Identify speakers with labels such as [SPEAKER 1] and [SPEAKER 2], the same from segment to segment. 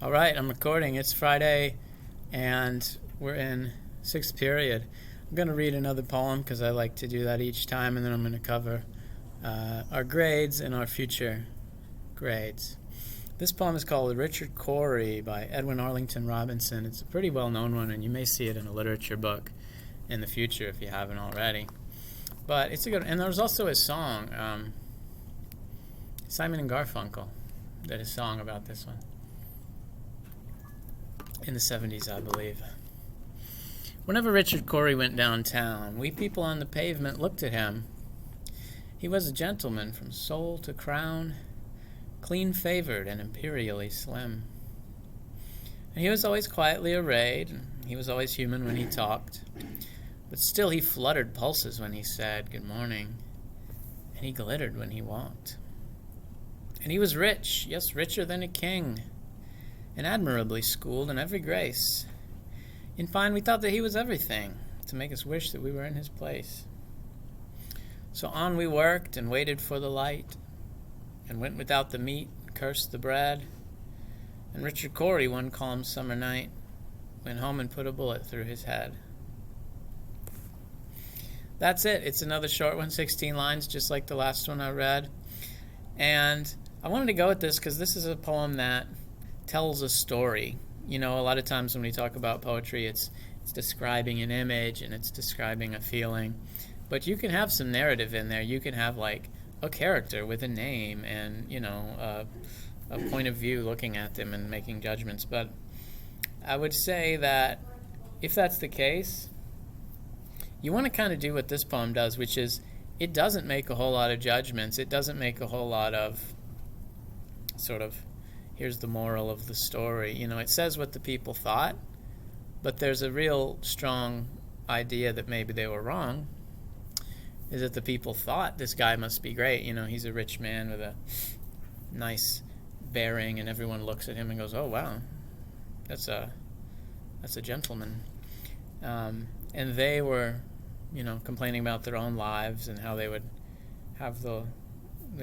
[SPEAKER 1] All right, I'm recording. It's Friday, and we're in sixth period. I'm going to read another poem because I like to do that each time, and then I'm going to cover our grades and our future grades. This poem is called Richard Cory by Edwin Arlington Robinson. It's a pretty well-known one, and you may see it in a literature book in the future if you haven't already. But it's a good, and there's also a song, Simon and Garfunkel did a song about this one in the 70s, I believe. Whenever Richard Cory went downtown, we people on the pavement looked at him. He was a gentleman from soul to crown, clean-favored and imperially slim. And he was always quietly arrayed, and he was always human when he talked. But still he fluttered pulses when he said good morning, and he glittered when he walked. And he was rich, yes, richer than a king, and admirably schooled in every grace. In fine, we thought that he was everything to make us wish that we were in his place. So on we worked and waited for the light, and went without the meat and cursed the bread. And Richard Cory, one calm summer night, went home and put a bullet through his head. That's it. It's another short one, 16 lines, just like the last one I read. And I wanted to go with this because this is a poem that tells a story. You know, a lot of times when we talk about poetry, it's describing an image and it's describing a feeling. But you can have some narrative in there. You can have like a character with a name and, you know, a point of view looking at them and making judgments. But I would say that if that's the case, you want to kind of do what this poem does, which is it doesn't make a whole lot of judgments. It doesn't make a whole lot of sort of, here's the moral of the story. You know, it says what the people thought, but there's a real strong idea that maybe they were wrong, is that the people thought this guy must be great. You know, he's a rich man with a nice bearing, and everyone looks at him and goes, oh, wow, that's a gentleman. And they were, you know, complaining about their own lives and how they would have the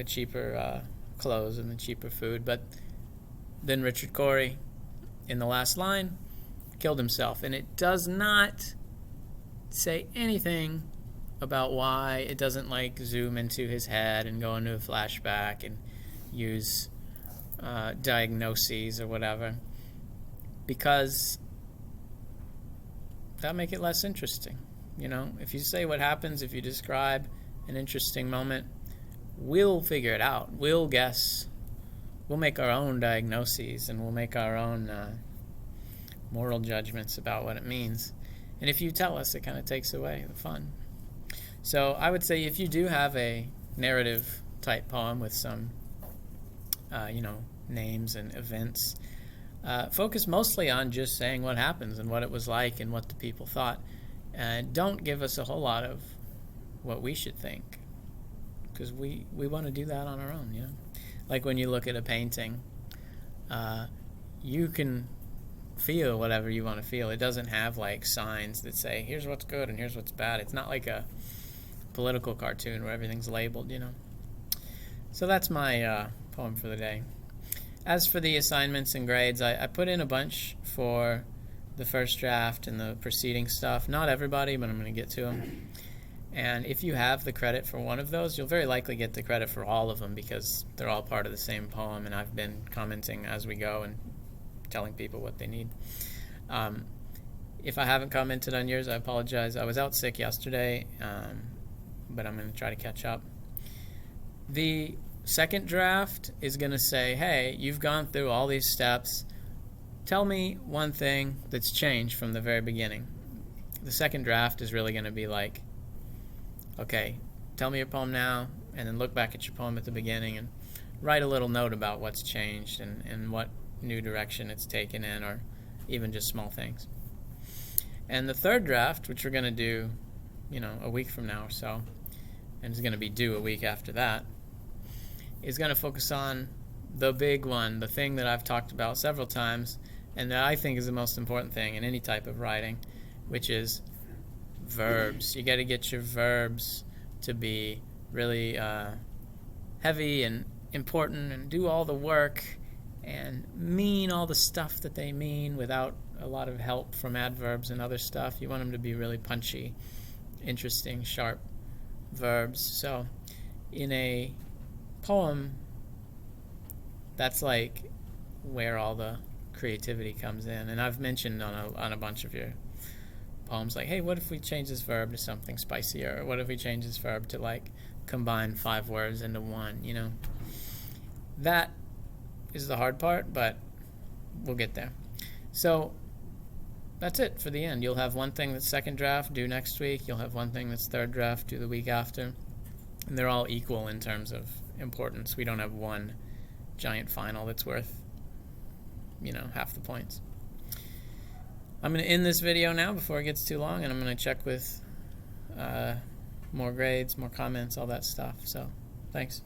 [SPEAKER 1] cheaper clothes and the cheaper food. But then Richard Cory, in the last line, killed himself. And it does not say anything about why. It doesn't, like, zoom into his head and go into a flashback and use diagnoses or whatever, because that make it less interesting. You know, if you say what happens, if you describe an interesting moment, we'll figure it out. We'll guess. We'll make our own diagnoses, and we'll make our own moral judgments about what it means. And if you tell us, it kind of takes away the fun. So I would say if you do have a narrative-type poem with some, names and events, focus mostly on just saying what happens and what it was like and what the people thought. And don't give us a whole lot of what we should think, because we want to do that on our own, you know? Like when you look at a painting, you can feel whatever you want to feel. It doesn't have like signs that say, here's what's good and here's what's bad. It's not like a political cartoon where everything's labeled, you know? So that's my poem for the day. As for the assignments and grades, I put in a bunch for the first draft and the preceding stuff. Not everybody, but I'm going to get to them. And if you have the credit for one of those, you'll very likely get the credit for all of them because they're all part of the same poem, and I've been commenting as we go and telling people what they need. If I haven't commented on yours, I apologize. I was out sick yesterday, but I'm going to try to catch up. The second draft is going to say, hey, you've gone through all these steps. Tell me one thing that's changed from the very beginning. The second draft is really going to be like, okay, tell me your poem now, and then look back at your poem at the beginning and write a little note about what's changed and what new direction it's taken in, or even just small things. And the third draft, which we're going to do, a week from now or so, and is going to be due a week after that, is going to focus on the big one, the thing that I've talked about several times, and that I think is the most important thing in any type of writing, which is verbs. You got to get your verbs to be really heavy and important and do all the work and mean all the stuff that they mean without a lot of help from adverbs and other stuff. You want them to be really punchy, interesting, sharp verbs. So in a poem, that's like where all the creativity comes in. And I've mentioned on a bunch of your poems, like, hey, what if we change this verb to something spicier? Or what if we change this verb to like combine 5 words into one, you know? That is the hard part, but we'll get there. So that's it for the end. You'll have one thing that's second draft due next week. You'll have one thing that's third draft due the week after. And they're all equal in terms of importance. We don't have one giant final that's worth, you know, half the points. I'm going to end this video now before it gets too long, and I'm going to check with more grades, more comments, all that stuff. So, thanks.